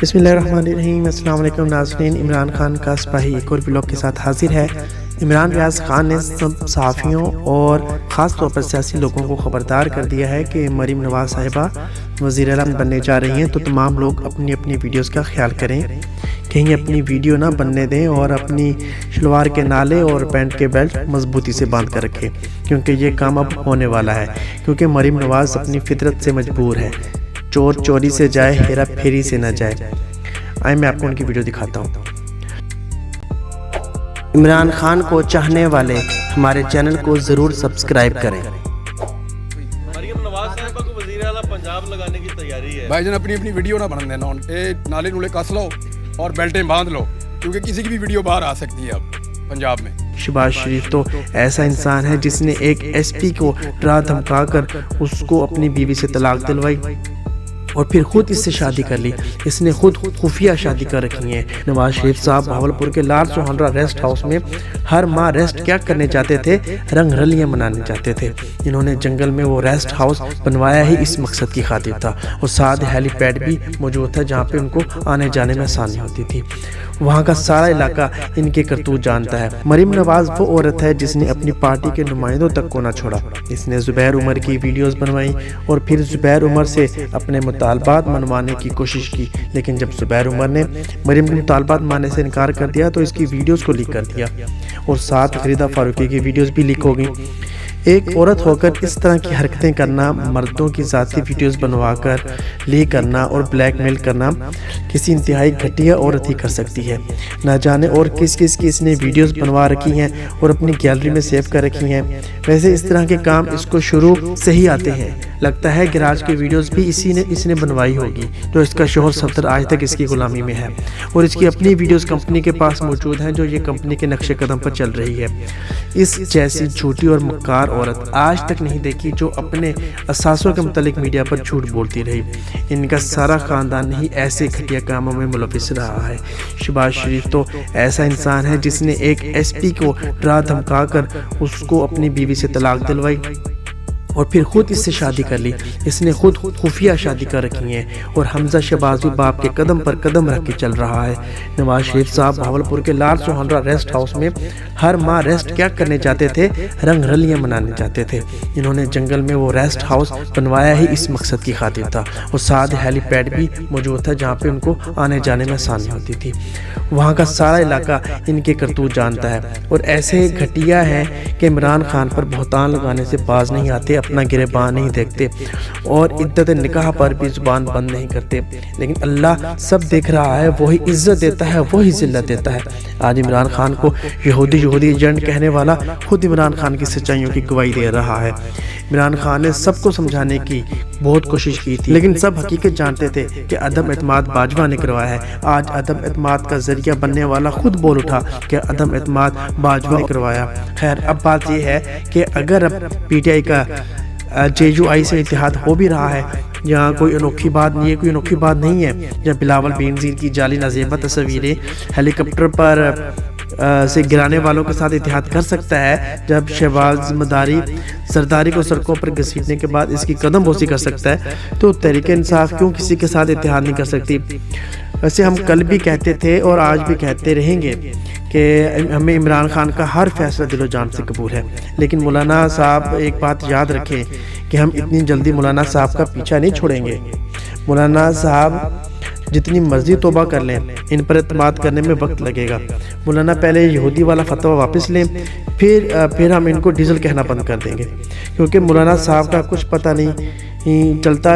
بسم اللہ الرحمن الرحیم۔ السلام علیکم ناظرین، عمران خان کا سپاہی ایک اور ولاگ کے ساتھ حاضر ہے۔ عمران ریاض خان نے سب صحافیوں اور خاص طور پر سیاسی لوگوں کو خبردار کر دیا ہے کہ مریم نواز صاحبہ وزیر اعظم بننے جا رہی ہیں، تو تمام لوگ اپنی اپنی ویڈیوز کا خیال کریں، کہیں اپنی ویڈیو نہ بننے دیں اور اپنی شلوار کے نالے اور پینٹ کے بیلٹ مضبوطی سے باندھ کر رکھیں، کیونکہ یہ کام اب ہونے والا ہے، کیونکہ مریم نواز اپنی فطرت سے مجبور ہے۔ چور چوری سے جائے، ہیرا پھیری سے نہ جائے۔ آئے میں آپ کو ان کی ویڈیو دکھاتا ہوں۔ عمران خان کو چاہنے والے ہمارے چینل کو ضرور سبسکرائب کریں۔ مریم نواز صاحبہ کو وزیر اعلیٰ پنجاب لگانے کی تیاری ہے۔ بھائی جان اپنی ویڈیو نہ بنا دینا، نالے نولے کس لو اور بیلٹیں باندھ لو، کیونکہ کسی کی بھی ویڈیو باہر آ سکتی ہے اب پنجاب میں۔ شہباز شریف تو ایسا انسان ہے جس نے ایک ایس پی کو ڈرا دھمکا کر اس کو اپنی بیوی سے طلاق دلوائی اور پھر خود اس سے شادی کر لی۔ اس نے خود خفیہ شادی کر رکھی ہے۔ نواز شریف صاحب بھاولپور کے لال سوہنرا ریسٹ ہاؤس میں ہر ماہ ریسٹ کیا کرنے جاتے تھے؟ رنگ رلیاں منانے جاتے تھے۔ انہوں نے جنگل میں وہ ریسٹ ہاؤس بنوایا ہی اس مقصد کی خاطر تھا، اور ساتھ ہیلی پیڈ بھی موجود تھا جہاں پہ ان کو آنے جانے میں آسانی ہوتی تھی۔ وہاں کا سارا علاقہ ان کے کرتوت جانتا ہے۔ مریم نواز وہ عورت ہے جس نے اپنی پارٹی کے نمائندوں تک کو نہ چھوڑا۔ اس نے زبیر عمر کی ویڈیوز بنوائی اور پھر زبیر عمر سے اپنے مطالبات منوانے کی کوشش کی، لیکن جب زبیر عمر نے مریم کے مطالبات ماننے سے انکار کر دیا تو اس کی ویڈیوز کو لیک کر دیا، اور ساتھ فریدہ فاروقی کی ویڈیوز بھی لیک ہو گئیں۔ ایک عورت ہو کر اس طرح کی حرکتیں کرنا، مردوں کی ذاتی ویڈیوز بنوا کر لیک کرنا اور بلیک میل کرنا، کسی انتہائی گھٹیا عورت ہی کر سکتی ہے۔ نہ جانے اور کس کس کی اس نے ویڈیوز بنوا رکھی ہیں اور اپنی گیلری میں سیو کر رکھی ہیں۔ ویسے اس طرح کے کام اس کو شروع سے ہی آتے ہیں۔ لگتا ہے گراج کی ویڈیوز بھی اس نے بنوائی ہوگی، جو اس کا شوہر صفدر آج تک اس کی غلامی میں ہے، اور اس کی اپنی ویڈیوز کمپنی کے پاس موجود ہیں جو یہ کمپنی کے نقش قدم پر چل رہی ہے۔ اس جیسی جھوٹی اور مکار عورت آج تک نہیں دیکھی جو اپنے اثاثوں کے متعلق میڈیا پر جھوٹ بولتی رہی۔ ان کا سارا خاندان ہی ایسے گھٹیا کاموں میں ملوث رہا ہے۔ شہباز شریف تو ایسا انسان ہے جس نے ایک ایس پی کو ڈرا دھمکا کر اس کو اپنی بیوی سے طلاق دلوائی اور پھر خود اس سے شادی کر لی۔ اس نے خود خفیہ شادی کر رکھی ہے، اور حمزہ شہباز بھی باپ کے قدم پر قدم رکھ کے چل رہا ہے۔ نواز شریف صاحب بھاولپور کے لال سوہنرا ریسٹ ہاؤس میں ہر ماہ ریسٹ کیا کرنے جاتے تھے؟ رنگ رلیاں منانے جاتے تھے۔ انہوں نے جنگل میں وہ ریسٹ ہاؤس بنوایا ہی اس مقصد کی خاطر تھا، اور ساتھ ہیلی پیڈ بھی موجود تھا جہاں پہ ان کو آنے جانے میں آسانی ہوتی تھی۔ وہاں کا سارا علاقہ ان کے کرتوت جانتا ہے، اور ایسے گھٹیا ہیں کہ عمران خان پر بہتان لگانے سے باز نہیں آتے، اپنا گریباں نہیں دیکھتے، اور عدت نکاح پر بھی زبان بند نہیں کرتے۔ لیکن اللہ سب دیکھ رہا ہے، وہی عزت دیتا ہے، وہی ذلت دیتا ہے۔ آج عمران خان کو یہودی ایجنٹ کہنے والا خود عمران خان کی سچائیوں کی گواہی دے رہا ہے۔ عمران خان نے سب کو سمجھانے کی بہت کوشش کی تھی، لیکن سب حقیقت جانتے تھے کہ عدم اعتماد باجوہ نے کروایا ہے۔ آج عدم اعتماد کا ذریعہ بننے والا خود بول اٹھا کہ عدم اعتماد باجوہ نے کروایا۔ خیر، اب بات یہ ہے کہ اگر اب پی ٹی آئی کا JUI سے اتحاد ہو بھی رہا ہے، یہاں کوئی انوکھی بات نہیں ہے، جب بلاول بینظیر کی جعلی نازیبہ تصویریں ہیلی کاپٹر پر سے گرانے والوں کے ساتھ اتحاد کر سکتا ہے، جب شہباز زرداری کو سڑکوں پر گھسیٹنے کے بعد اس کی قدم بوسی کر سکتا ہے، تو تحریک انصاف کیوں کسی کے ساتھ اتحاد نہیں کر سکتی؟ ویسے ہم کل بھی کہتے تھے اور آج بھی کہتے رہیں گے کہ ہمیں عمران خان کا ہر فیصلہ دل و جان سے قبول ہے، لیکن مولانا صاحب ایک بات یاد رکھیں کہ ہم اتنی جلدی مولانا صاحب کا پیچھا نہیں چھوڑیں گے۔ مولانا صاحب جتنی مرضی توبہ کر لیں، ان پر اعتماد کرنے میں وقت لگے گا۔ مولانا پہلے یہودی والا فتویٰ واپس لیں، پھر ہم ان کو ڈیزل کہنا بند کر دیں گے، کیونکہ مولانا صاحب کا کچھ پتہ نہیں چلتا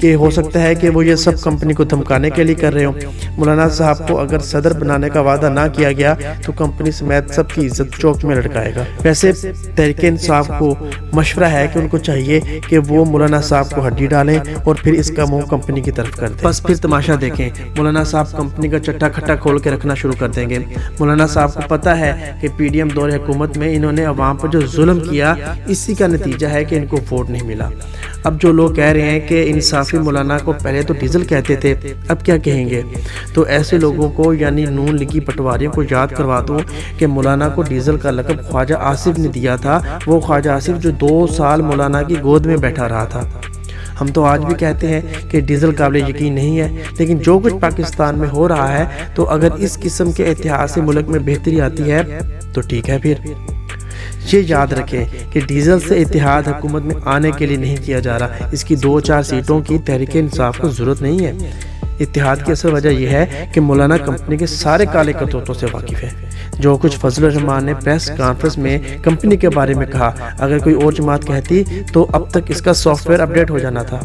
کہ ہو سکتا ہے کہ وہ یہ سب کمپنی کو دھمکانے کے لیے کر رہے ہوں۔ مولانا صاحب کو اگر صدر بنانے کا وعدہ نہ کیا گیا تو کمپنی سمیت سب کی عزت چوک میں لٹکائے گا۔ ویسے تحریک انصاف کو مشورہ ہے کہ ان کو چاہیے کہ وہ مولانا صاحب کو ہڈی ڈالیں اور پھر اس کا منہ کمپنی کی طرف کر دیں۔ بس پھر تماشا دیکھیں، مولانا صاحب کمپنی کا چٹا کھٹا کھول کے رکھنا شروع کر دیں گے۔ مولانا صاحب کو پتہ ہے کہ PDM دور حکومت میں انہوں نے عوام پر جو ظلم کیا، اسی کا نتیجہ ہے کہ ان کو ووٹ نہیں ملا۔ اب جو لوگ کہہ رہے ہیں کہ انصافی مولانا کو پہلے تو ڈیزل کہتے تھے، اب کیا کہیں گے؟ تو ایسے لوگوں کو یعنی نون لیگی پٹواریوں کو یاد کروا دو کہ مولانا کو ڈیزل کا لقب خواجہ آصف نے دیا تھا، وہ خواجہ آصف جو 2 سال مولانا کی گود میں بیٹھا رہا تھا۔ ہم تو آج بھی کہتے ہیں کہ ڈیزل قابل یقین نہیں ہے، لیکن جو کچھ پاکستان میں ہو رہا ہے تو اگر اس قسم کے اتحاد سے ملک میں بہتری آتی ہے تو ٹھیک ہے۔ پھر یہ یاد رکھیں کہ ڈیزل سے اتحاد حکومت میں آنے کے لیے نہیں کیا جا رہا، اس کی 2-4 سیٹوں کی تحریک انصاف کو ضرورت نہیں ہے۔ اتحاد کی اصل وجہ یہ ہے کہ مولانا کمپنی کے سارے کالے کرتوتوں سے واقف ہے۔ جو کچھ فضل الرحمان نے پریس کانفرنس میں کمپنی کے بارے میں کہا، اگر کوئی اور جماعت کہتی تو اب تک اس کا سافٹ ویئر اپڈیٹ ہو جانا تھا۔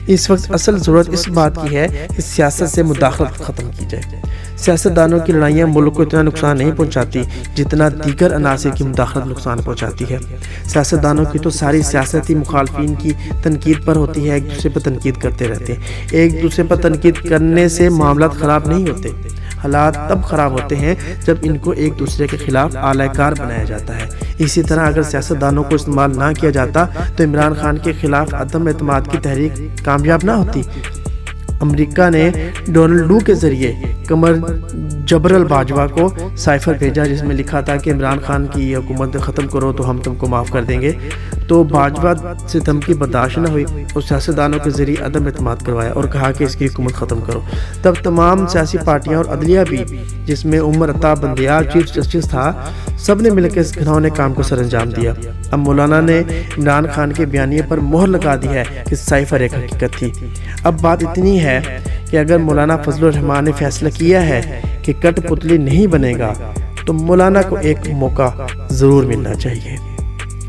اس وقت اصل ضرورت اس بات کی ہے کہ سیاست سے مداخلت ختم کی جائے۔ سیاستدانوں کی لڑائیاں ملک کو اتنا نقصان نہیں پہنچاتی جتنا دیگر عناصر کی مداخلت نقصان پہنچاتی ہے۔ سیاستدانوں کی تو ساری سیاستی مخالفین کی تنقید پر ہوتی ہے، ایک دوسرے پر تنقید کرتے رہتے ہیں۔ ایک دوسرے پر تنقید کرنے سے معاملات خراب نہیں ہوتے، حالات تب خراب ہوتے ہیں جب ان کو ایک دوسرے کے خلاف اعلی کار بنایا جاتا ہے۔ اسی طرح اگر سیاستدانوں کو استعمال نہ کیا جاتا تو عمران خان کے خلاف عدم اعتماد کی تحریک کامیاب نہ ہوتی۔ امریکہ نے ڈونلڈ کے ذریعے قمر جبرل باجوہ کو سائفر بھیجا جس میں لکھا تھا کہ عمران خان کی حکومت ختم کرو تو ہم تم کو معاف کر دیں گے، تو باجوہ سے دھمکی برداشت نہ ہوئی اور سیاستدانوں کے ذریعے عدم اعتماد کروایا اور کہا کہ اس کی حکومت ختم کرو۔ تب تمام سیاسی پارٹیاں اور عدلیہ بھی، جس میں عمر عطا بندیال چیف جسٹس تھا، سب نے مل کے اس گھناؤنے کام کو سر انجام دیا۔ اب مولانا نے عمران خان کے بیانیے پر مہر لگا دی ہے کہ سائفر ایک حقیقت تھی۔ اب بات اتنی ہے کہ اگر مولانا فضل الرحمان نے فیصلہ کیا ہے کہ کٹ پتلی نہیں بنے گا تو مولانا کو ایک موقع ضرور ملنا چاہیے۔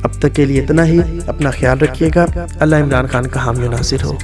اب تک کے لیے اتنا ہی، اپنا خیال رکھیے گا۔ اللہ عمران خان کا حامی و ناصر ہو۔